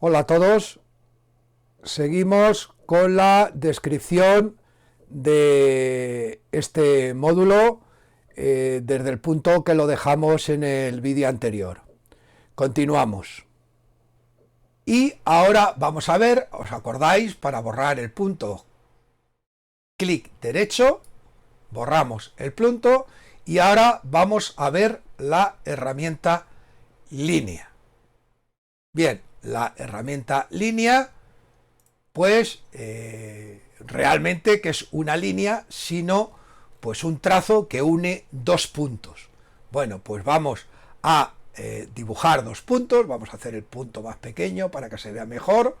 Hola a todos, seguimos con la descripción de este módulo desde el punto que lo dejamos en el vídeo anterior. Continuamos. Y ahora vamos a ver, ¿os acordáis? Para borrar el punto, clic derecho, borramos el punto y ahora vamos a ver la herramienta línea. Bien, la herramienta línea, pues realmente que es una línea, sino pues un trazo que une dos puntos. Bueno, pues vamos a dibujar dos puntos, vamos a hacer el punto más pequeño para que se vea mejor,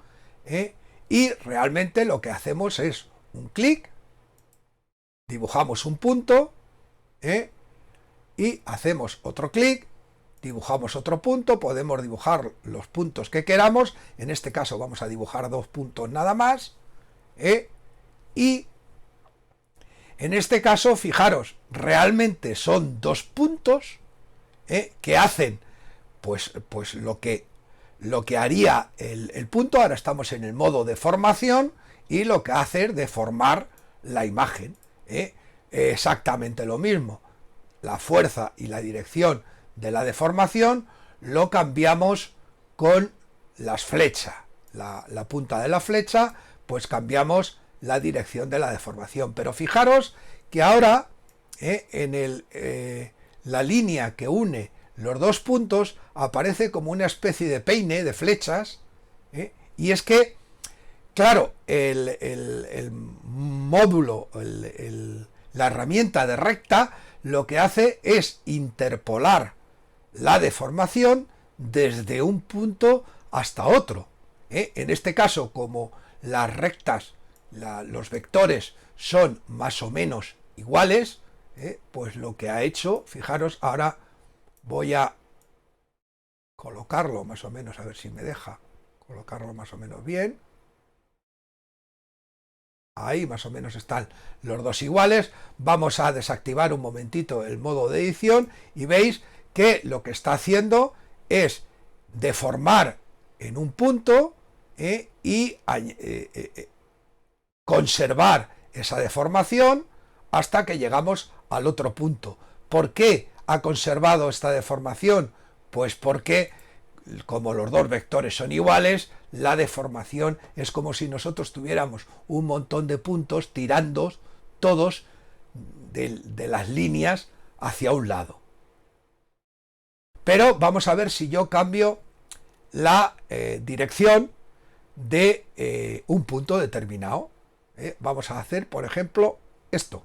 y realmente lo que hacemos es un clic, dibujamos un punto, y hacemos otro clic, dibujamos otro punto, podemos dibujar los puntos que queramos, en este caso vamos a dibujar dos puntos nada más, y en este caso, fijaros, realmente son dos puntos que hacen pues lo que haría el punto. Ahora estamos en el modo de formación y lo que hace es deformar la imagen, exactamente lo mismo. La fuerza y la dirección de la deformación lo cambiamos con las flechas, la punta de la flecha, pues cambiamos la dirección de la deformación. Pero fijaros que ahora en la línea que une los dos puntos aparece como una especie de peine de flechas, y es que, claro, el módulo, la herramienta de recta, lo que hace es interpolar la deformación desde un punto hasta otro. En este caso, como las rectas, los vectores son más o menos iguales, pues lo que ha hecho, fijaros, ahora voy a colocarlo más o menos, a ver si me deja colocarlo más o menos bien. Ahí más o menos están los dos iguales. Vamos a desactivar un momentito el modo de edición y veis que lo que está haciendo es deformar en un punto y conservar esa deformación hasta que llegamos al otro punto. ¿Por qué ha conservado esta deformación? Pues porque, como los dos vectores son iguales, la deformación es como si nosotros tuviéramos un montón de puntos tirando todos de las líneas hacia un lado. Pero vamos a ver si yo cambio la dirección de un punto determinado. Vamos a hacer, por ejemplo, esto.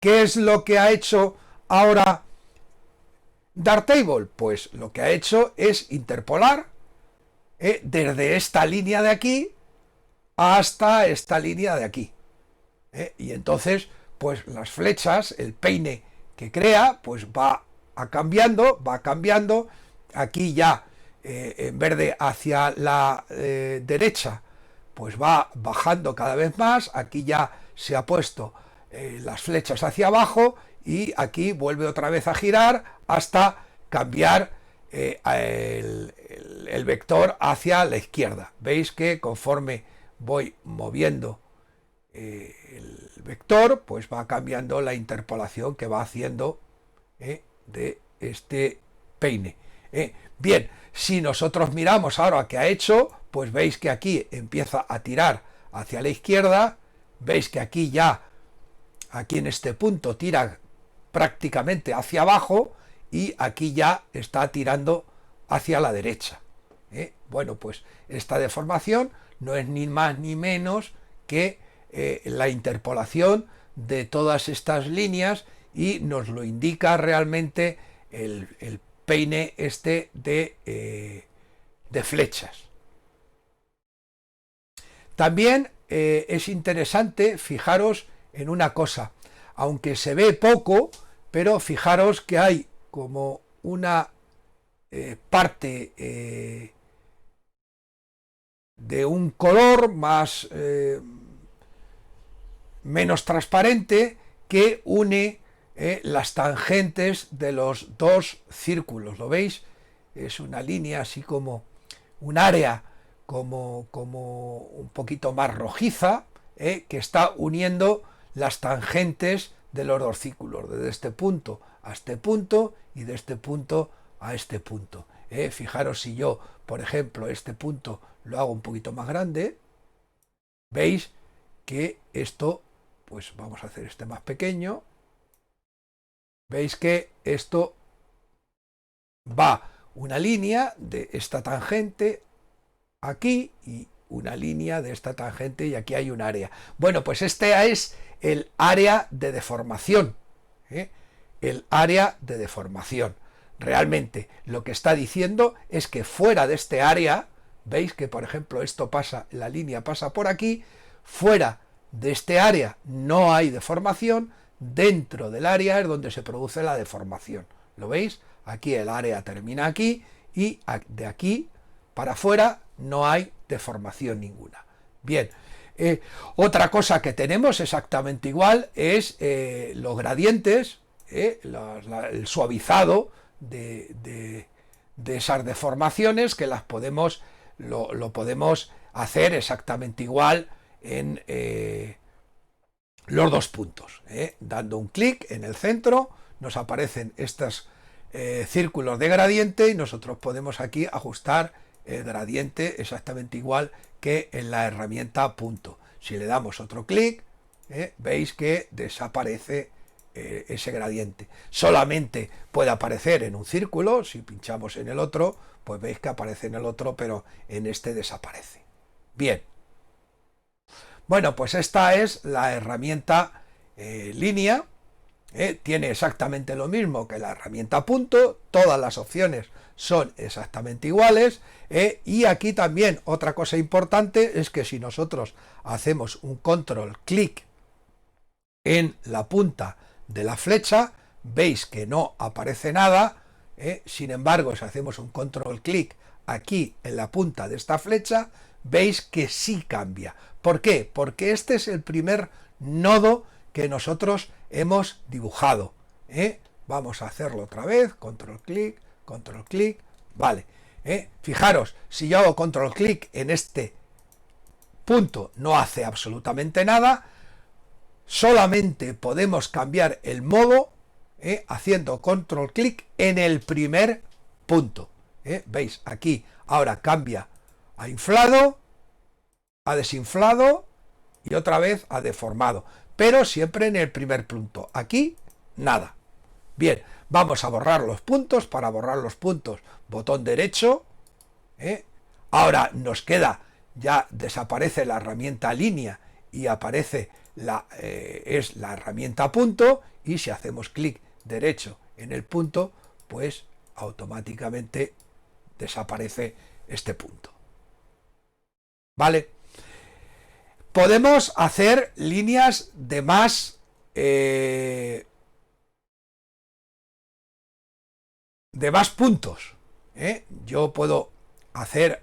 ¿Qué es lo que ha hecho ahora Darktable? Pues lo que ha hecho es interpolar desde esta línea de aquí hasta esta línea de aquí. Y entonces, pues las flechas, el peine que crea, pues va cambiando. Aquí ya, en vez de hacia la derecha, pues va bajando cada vez más. Aquí ya se ha puesto las flechas hacia abajo y aquí vuelve otra vez a girar hasta cambiar el vector hacia la izquierda. Veis que conforme voy moviendo el vector, pues va cambiando la interpolación que va haciendo de este peine. Bien, si nosotros miramos ahora qué ha hecho, pues veis que aquí empieza a tirar hacia la izquierda, veis que aquí ya, aquí en este punto tira prácticamente hacia abajo y aquí ya está tirando hacia la derecha. Bueno, pues esta deformación no es ni más ni menos que la interpolación de todas estas líneas y nos lo indica realmente el peine este de flechas. También es interesante fijaros en una cosa, aunque se ve poco, pero fijaros que hay como una parte de un color más menos transparente que une las tangentes de los dos círculos. ¿Lo veis? Es una línea así como un área como un poquito más rojiza, que está uniendo las tangentes de los dos círculos, desde este punto a este punto y de este punto a este punto. Fijaros si yo, por ejemplo, este punto lo hago un poquito más grande, veis que esto, pues vamos a hacer este más pequeño, veis que esto va una línea de esta tangente aquí y una línea de esta tangente y aquí hay un área. Bueno, pues este es el área de deformación, ¿eh? El área de deformación. Realmente lo que está diciendo es que fuera de este área, veis que por ejemplo esto pasa, la línea pasa por aquí, fuera de este área no hay deformación, dentro del área es donde se produce la deformación. ¿Lo veis? Aquí el área termina aquí y de aquí para afuera no hay deformación ninguna. Bien, otra cosa que tenemos exactamente igual es los gradientes, el suavizado de esas deformaciones que las podemos, lo podemos hacer exactamente igual en los dos puntos. Dando un clic en el centro nos aparecen estos círculos de gradiente y nosotros podemos aquí ajustar el gradiente exactamente igual que en la herramienta punto. Si le damos otro clic, veis que desaparece ese gradiente. Solamente puede aparecer en un círculo, si pinchamos en el otro, pues veis que aparece en el otro, pero en este desaparece. Bien. Bueno, pues esta es la herramienta línea. Tiene exactamente lo mismo que la herramienta punto, todas las opciones son exactamente iguales, y aquí también otra cosa importante es que si nosotros hacemos un control clic en la punta de la flecha, veis que no aparece nada, sin embargo si hacemos un control clic aquí en la punta de esta flecha, veis que sí cambia. ¿Por qué? Porque este es el primer nodo que nosotros hemos dibujado. Vamos a hacerlo otra vez, control clic, vale. Fijaros, si yo hago control clic en este punto no hace absolutamente nada, solamente podemos cambiar el modo haciendo control clic en el primer punto. ¿Veis? Aquí ahora cambia a inflado, a desinflado y otra vez a deformado, pero siempre en el primer punto. Aquí nada. Bien, vamos a borrar los puntos. Para borrar los puntos, botón derecho. Ahora nos queda, ya desaparece la herramienta línea y aparece la herramienta punto, y si hacemos clic derecho en el punto, pues automáticamente desaparece este punto. ¿Vale? Podemos hacer líneas de más puntos. Yo puedo hacer,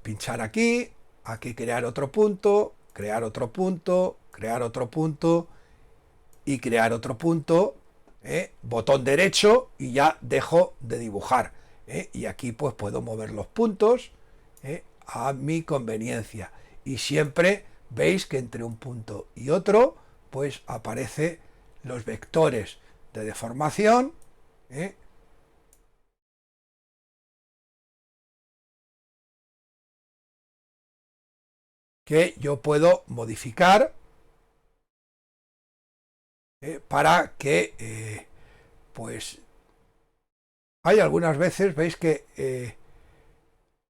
pinchar aquí, aquí crear otro punto, crear otro punto, crear otro punto y crear otro punto, botón derecho y ya dejo de dibujar. Y aquí pues puedo mover los puntos a mi conveniencia. Y siempre veis que entre un punto y otro pues aparece los vectores de deformación, que yo puedo modificar para que pues hay algunas veces, veis que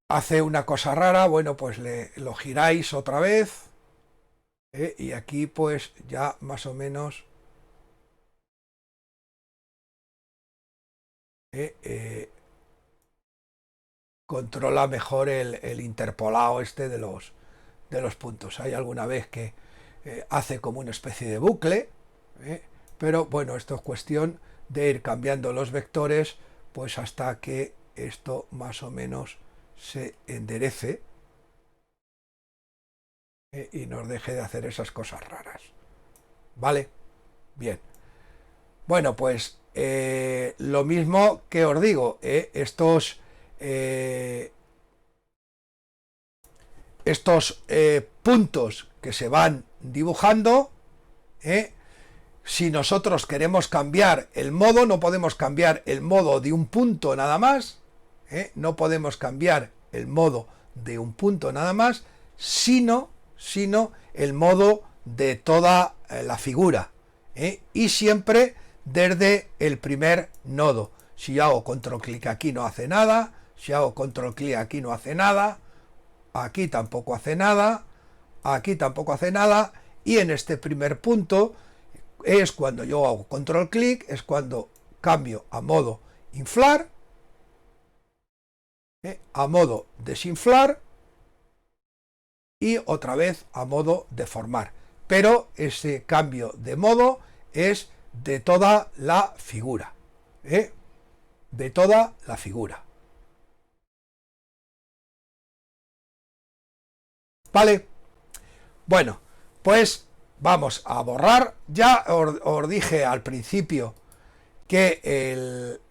hace una cosa rara, bueno, pues lo giráis otra vez, y aquí pues ya más o menos controla mejor el interpolado este de los puntos. Hay alguna vez que hace como una especie de bucle, pero bueno, esto es cuestión de ir cambiando los vectores pues hasta que esto más o menos se enderece y nos deje de hacer esas cosas raras. ¿Vale? Bien. Bueno, pues lo mismo que os digo, estos estos puntos que se van dibujando, si nosotros queremos cambiar el modo, no podemos cambiar el modo de un punto nada más, no podemos cambiar el modo de un punto nada más, sino el modo de toda la figura, y siempre desde el primer nodo. Si yo hago control clic aquí no hace nada, si hago control clic aquí no hace nada, aquí tampoco hace nada, aquí tampoco hace nada, y en este primer punto es cuando yo hago control clic, es cuando cambio a modo inflar, a modo desinflar y otra vez a modo deformar. Pero ese cambio de modo es de toda la figura, de toda la figura. ¿Vale? Bueno, pues vamos a borrar. Ya os dije al principio que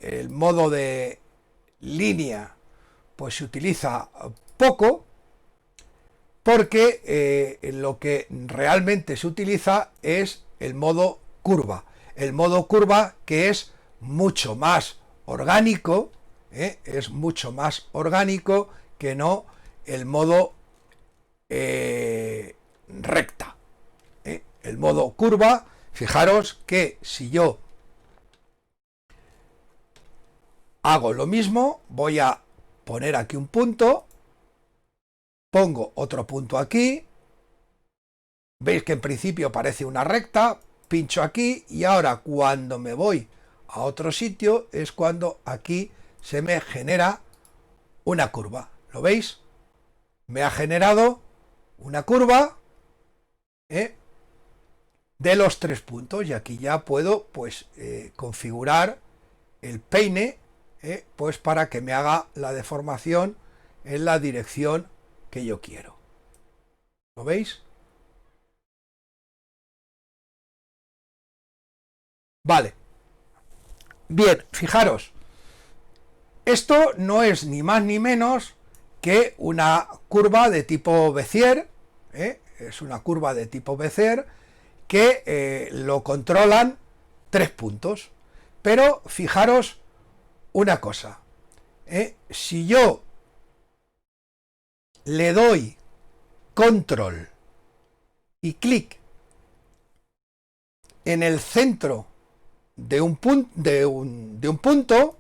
el modo de línea pues se utiliza poco, porque lo que realmente se utiliza es el modo curva. El modo curva, que es mucho más orgánico, es mucho más orgánico que no el modo recta. El modo curva, fijaros que si yo hago lo mismo, voy a poner aquí un punto, pongo otro punto aquí, veis que en principio parece una recta, pincho aquí y ahora cuando me voy a otro sitio es cuando aquí se me genera una curva. ¿Lo veis? Me ha generado una curva de los 3 puntos y aquí ya puedo pues configurar el peine pues para que me haga la deformación en la dirección que yo quiero. ¿Lo veis? Vale. Bien, fijaros, esto no es ni más ni menos que una curva de tipo Bézier, es una curva de tipo Bézier que lo controlan 3 puntos. Pero fijaros una cosa, si yo le doy control y clic en el centro de un punto,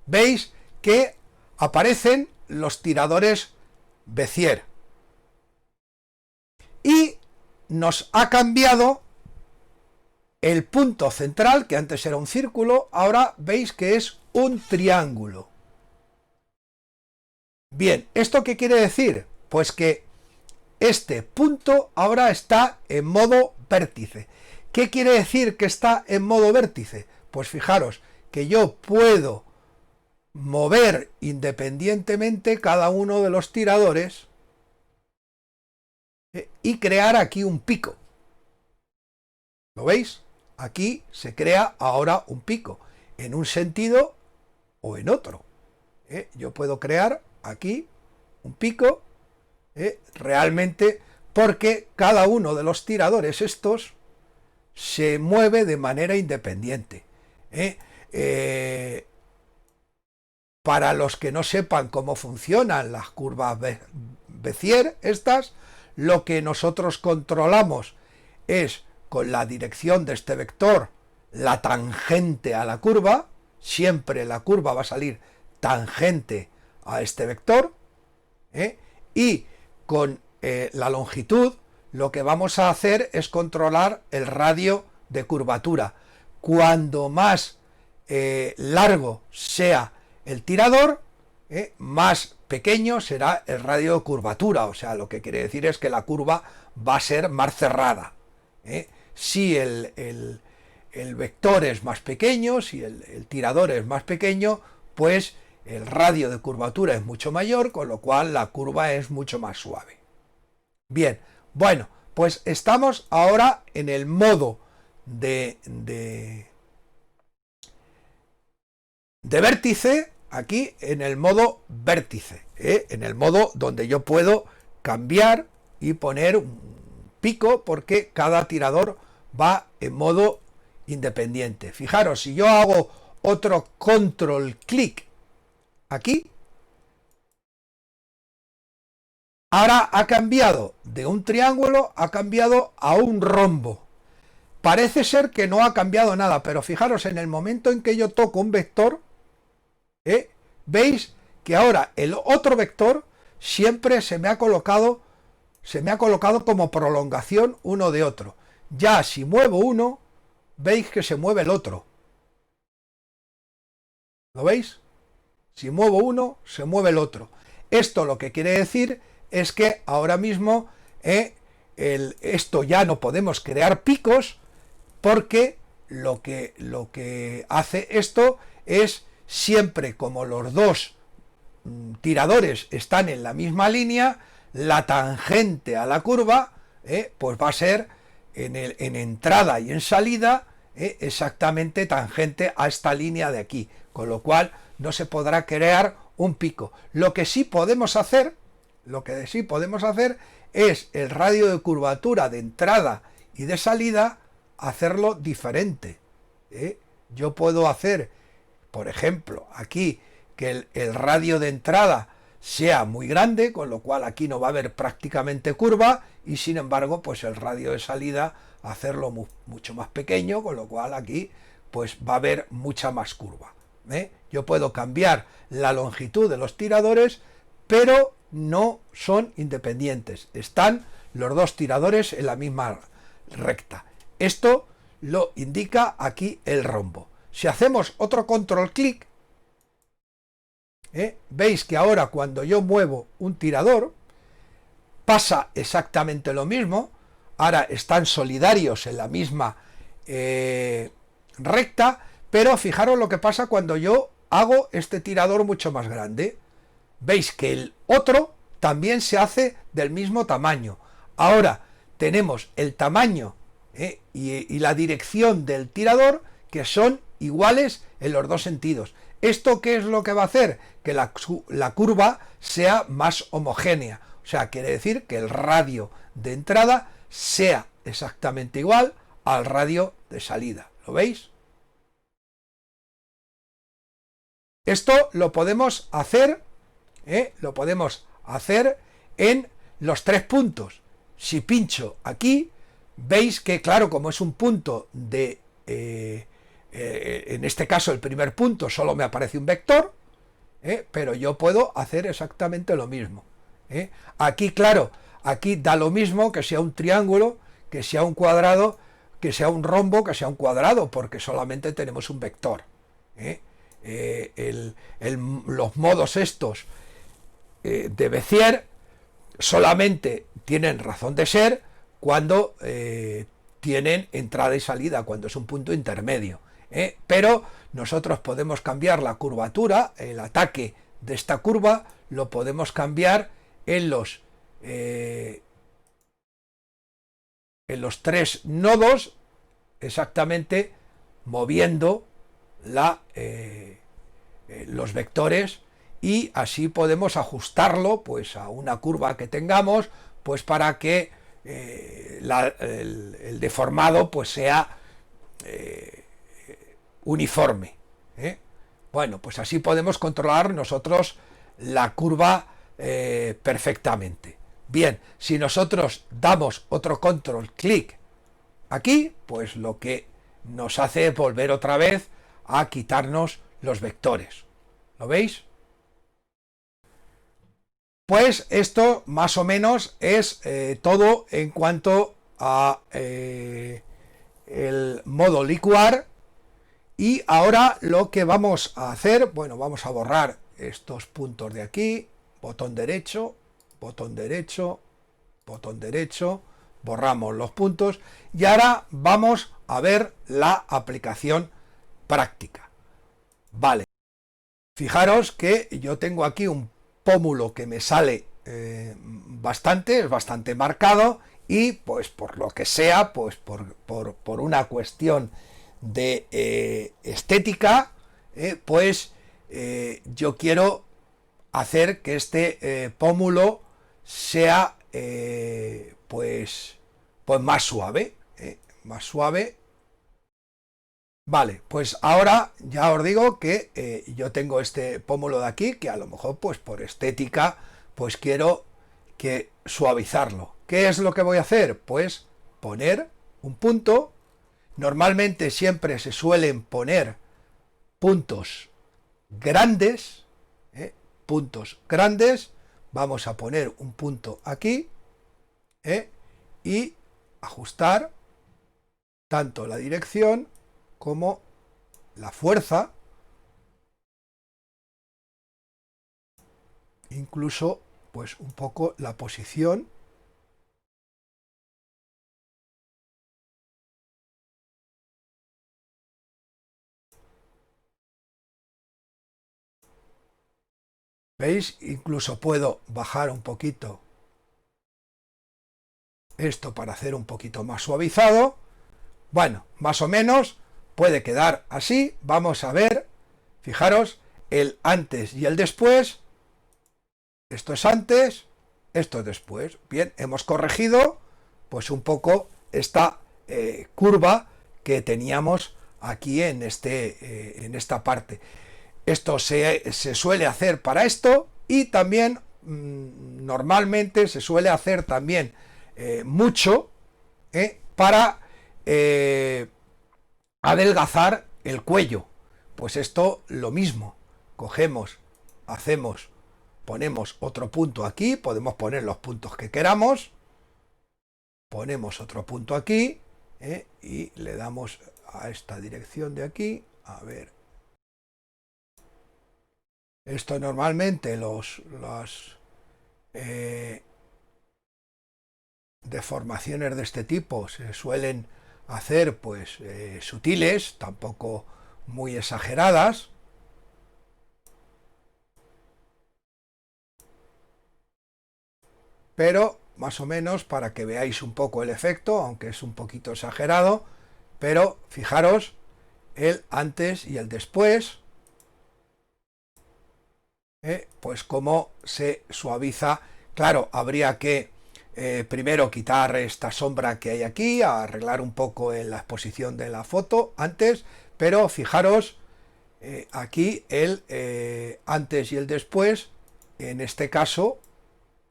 veis que aparecen los tiradores Bézier y nos ha cambiado el punto central, que antes era un círculo, ahora veis que es un triángulo. Bien, ¿esto qué quiere decir? Pues que este punto ahora está en modo vértice. ¿Qué quiere decir que está en modo vértice? Pues fijaros que yo puedo mover independientemente cada uno de los tiradores y crear aquí un pico. ¿Lo veis? Aquí se crea ahora un pico, en un sentido o en otro. Yo puedo crear aquí un pico realmente porque cada uno de los tiradores estos se mueve de manera independiente. Para los que no sepan cómo funcionan las curvas Bézier, estas, lo que nosotros controlamos es con la dirección de este vector la tangente a la curva, siempre la curva va a salir tangente a este vector, y con la longitud lo que vamos a hacer es controlar el radio de curvatura. Cuando más largo sea el tirador, más pequeño será el radio de curvatura, o sea, lo que quiere decir es que la curva va a ser más cerrada. Si el vector es más pequeño, si el tirador es más pequeño, pues el radio de curvatura es mucho mayor, con lo cual la curva es mucho más suave. Bien, bueno, pues estamos ahora en el modo de vértice, aquí en el modo vértice, en el modo donde yo puedo cambiar y poner un pico porque cada tirador va en modo independiente. Fijaros, si yo hago otro control clic aquí, ahora ha cambiado de un triángulo, ha cambiado a un rombo. Parece ser que no ha cambiado nada, pero fijaros, en el momento en que yo toco un vector, veis que ahora el otro vector siempre se me ha colocado como prolongación uno de otro. Ya si muevo uno, veis que se mueve el otro. ¿Lo veis? Si muevo uno, se mueve el otro. Esto lo que quiere decir es que ahora mismo esto ya no podemos crear picos, porque lo que hace esto es, siempre como los dos tiradores están en la misma línea, la tangente a la curva pues va a ser en entrada y en salida exactamente tangente a esta línea de aquí, con lo cual no se podrá crear un pico. Lo que sí podemos hacer es el radio de curvatura de entrada y de salida hacerlo diferente. Yo puedo hacer, por ejemplo, aquí que el radio de entrada sea muy grande, con lo cual aquí no va a haber prácticamente curva, y sin embargo pues el radio de salida hacerlo mucho más pequeño, con lo cual aquí pues va a haber mucha más curva. Yo puedo cambiar la longitud de los tiradores, pero no son independientes, están los dos tiradores en la misma recta. Esto lo indica aquí el rombo. Si hacemos otro control clic, veis que ahora cuando yo muevo un tirador pasa exactamente lo mismo. Ahora están solidarios en la misma recta, pero fijaros lo que pasa cuando yo hago este tirador mucho más grande. Veis que el otro también se hace del mismo tamaño. Ahora tenemos el tamaño y la dirección del tirador que son iguales en los dos sentidos. ¿Esto qué es lo que va a hacer? Que la curva sea más homogénea. O sea, quiere decir que el radio de entrada sea exactamente igual al radio de salida. ¿Lo veis? Esto lo podemos hacer, en los tres puntos. Si pincho aquí, veis que, claro, como es un punto de... en este caso el primer punto solo me aparece un vector, pero yo puedo hacer exactamente lo mismo. Aquí, claro, aquí da lo mismo que sea un triángulo, que sea un cuadrado, que sea un rombo, que sea un cuadrado, porque solamente tenemos un vector. Los modos estos de Bézier solamente tienen razón de ser cuando tienen entrada y salida, cuando es un punto intermedio. Pero nosotros podemos cambiar la curvatura, el ataque de esta curva lo podemos cambiar en los tres nodos, exactamente moviendo los vectores, y así podemos ajustarlo pues a una curva que tengamos, pues para que el deformado pues sea uniforme. Bueno, pues así podemos controlar nosotros la curva perfectamente. Bien, si nosotros damos otro control clic aquí, pues lo que nos hace es volver otra vez a quitarnos los vectores. ¿Lo veis? Pues esto más o menos es todo en cuanto a el modo licuar. Y ahora lo que vamos a hacer, bueno, vamos a borrar estos puntos de aquí, botón derecho, botón derecho, botón derecho, borramos los puntos, y ahora vamos a ver la aplicación práctica. Vale, fijaros que yo tengo aquí un pómulo que me sale es bastante marcado, y pues por lo que sea, pues por una cuestión de estética, pues yo quiero hacer que este pómulo sea pues más suave, más suave. Vale, pues ahora ya os digo que yo tengo este pómulo de aquí que a lo mejor pues por estética pues quiero que suavizarlo. ¿Qué es lo que voy a hacer? Pues poner un punto. Normalmente siempre se suelen poner puntos grandes, ¿eh? Puntos grandes. Vamos a poner un punto aquí, ¿eh? Y ajustar tanto la dirección como la fuerza, incluso pues un poco la posición. ¿Veis? Incluso puedo bajar un poquito esto para hacer un poquito más suavizado. Bueno, más o menos puede quedar así. Vamos a ver, fijaros, el antes y el después. Esto es antes, esto es después. Bien, hemos corregido pues un poco esta curva que teníamos aquí en esta parte. Esto se suele hacer para esto y también normalmente se suele hacer también mucho para adelgazar el cuello. Pues esto lo mismo. Cogemos, hacemos, ponemos otro punto aquí, podemos poner los puntos que queramos, ponemos otro punto aquí y le damos a esta dirección de aquí, a ver. Esto normalmente las deformaciones de este tipo se suelen hacer pues sutiles, tampoco muy exageradas. Pero más o menos para que veáis un poco el efecto, aunque es un poquito exagerado, pero fijaros el antes y el después, pues cómo se suaviza. Claro, habría que primero quitar esta sombra que hay aquí, arreglar un poco en la exposición de la foto antes, pero fijaros aquí el antes y el después, en este caso,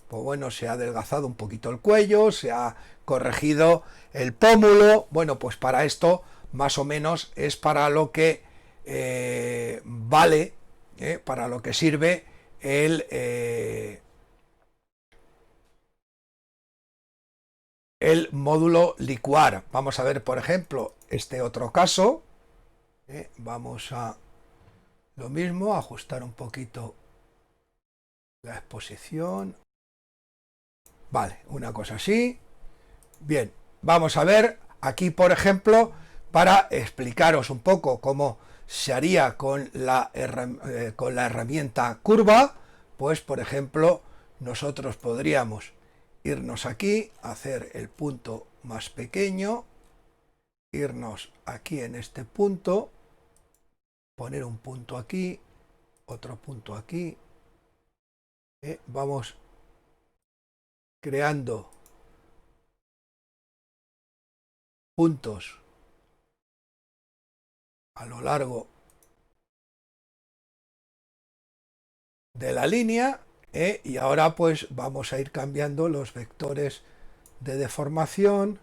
pues bueno, se ha adelgazado un poquito el cuello, se ha corregido el pómulo. Bueno, pues para esto más o menos es para lo que vale, para lo que sirve el módulo licuar. Vamos a ver, por ejemplo, este otro caso. Vamos a lo mismo, ajustar un poquito la exposición. Vale, una cosa así. Bien, vamos a ver aquí, por ejemplo, para explicaros un poco cómo se haría con con la herramienta curva, pues por ejemplo, nosotros podríamos irnos aquí, hacer el punto más pequeño, irnos aquí en este punto, poner un punto aquí, otro punto aquí, vamos creando puntos a lo largo de la línea y ahora pues vamos a ir cambiando los vectores de deformación.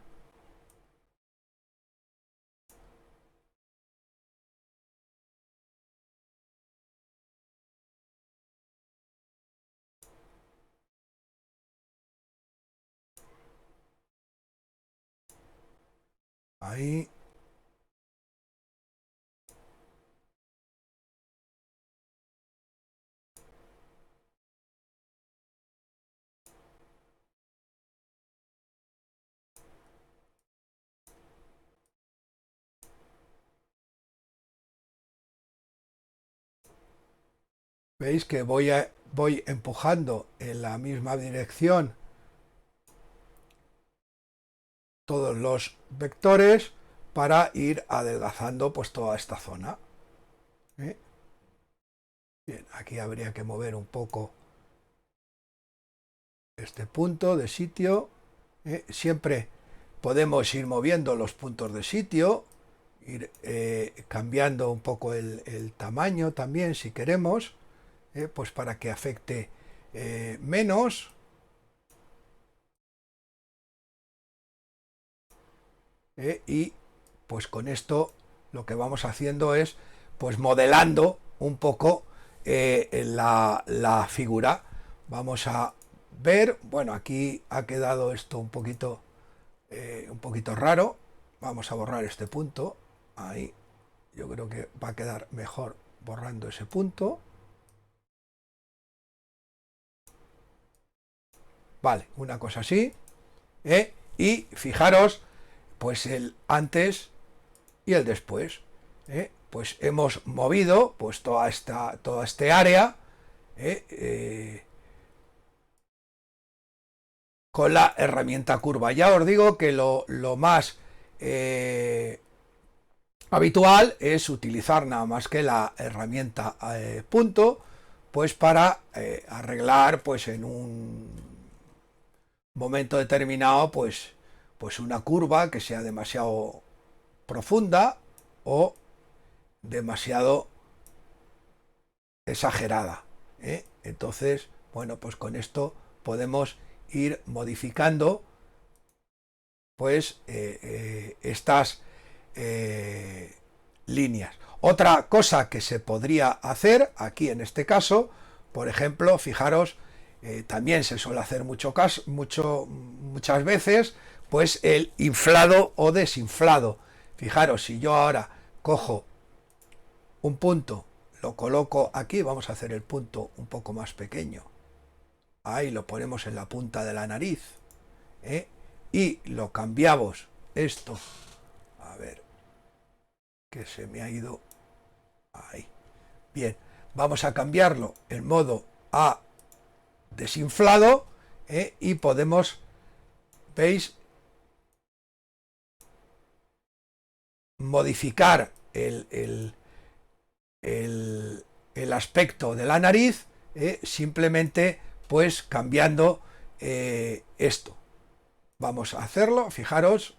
Ahí. Veis que voy empujando en la misma dirección todos los vectores para ir adelgazando pues toda esta zona. ¿Eh? Bien, aquí habría que mover un poco este punto de sitio, siempre podemos ir moviendo los puntos de sitio, ir cambiando un poco el tamaño también si queremos, pues para que afecte menos. Y pues con esto lo que vamos haciendo es pues modelando un poco la figura. Vamos a ver, bueno, aquí ha quedado esto un poquito raro. Vamos a borrar este punto. Ahí yo creo que va a quedar mejor borrando ese punto. Vale, una cosa así. Y fijaros, pues el antes y el después. Pues hemos movido pues toda este área con la herramienta curva. Ya os digo que lo más habitual es utilizar nada más que la herramienta punto, pues para arreglar pues en un momento determinado pues una curva que sea demasiado profunda o demasiado exagerada. Entonces, bueno, pues con esto podemos ir modificando pues estas líneas. Otra cosa que se podría hacer aquí en este caso, por ejemplo, fijaros, también se suele hacer muchas veces, pues el inflado o desinflado. Fijaros, si yo ahora cojo un punto, lo coloco aquí, vamos a hacer el punto un poco más pequeño, ahí lo ponemos en la punta de la nariz, y lo cambiamos esto, a ver, que se me ha ido, ahí, bien, vamos a cambiarlo en modo a desinflado, y podemos, veis, modificar el aspecto de la nariz, simplemente pues cambiando esto. Vamos a hacerlo, fijaros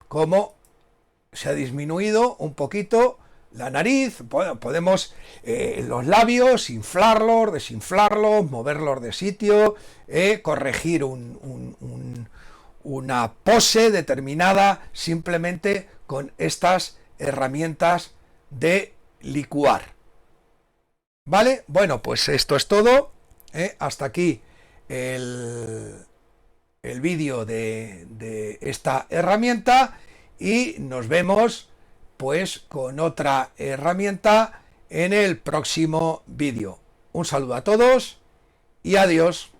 cómo se ha disminuido un poquito la nariz. Bueno, podemos los labios inflarlos, desinflarlos, moverlos de sitio, corregir una pose determinada simplemente con estas herramientas de licuar. ¿Vale? Bueno, pues esto es todo. Hasta aquí el vídeo de esta herramienta y nos vemos pues con otra herramienta en el próximo vídeo. Un saludo a todos y adiós.